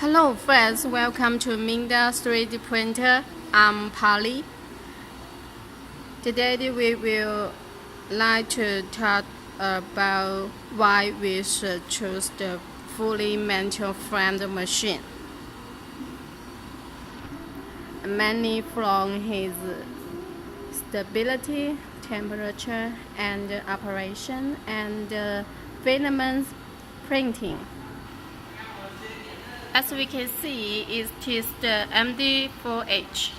Hello friends, welcome to Minda 3D printer. I'm Polly. Today we will like to talk about why we should choose the fully metal framed machine. Mainly from his stability, temperature, and operation, and filament printing. As we can see, it is the MD4H.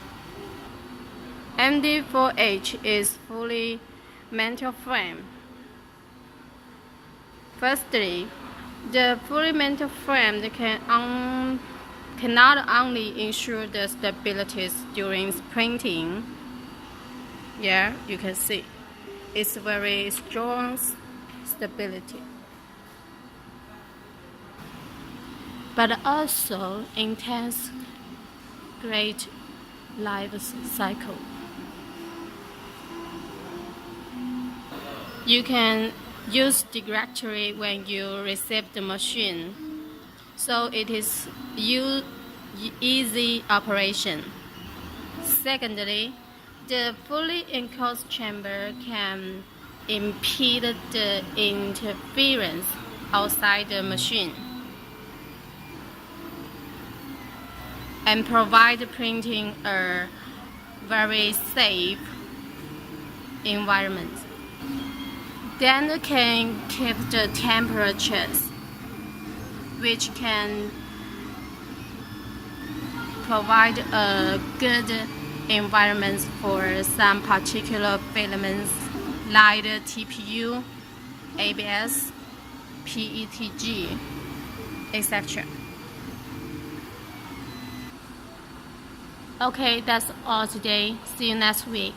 MD4H is fully metal frame. Firstly, the fully metal frame cannot only ensure the stability during printing. Yeah, you can see it's very strong stability, but also intense great life cycle. You can use directory when you receive the machine, so it is easy operation. Secondly, the fully enclosed chamber can impede the interference outside the machine and provide printing a very safe environment. Then can keep the temperatures, which can provide a good environment for some particular filaments like the TPU, ABS, PETG, etc. Okay, that's all today. See you next week.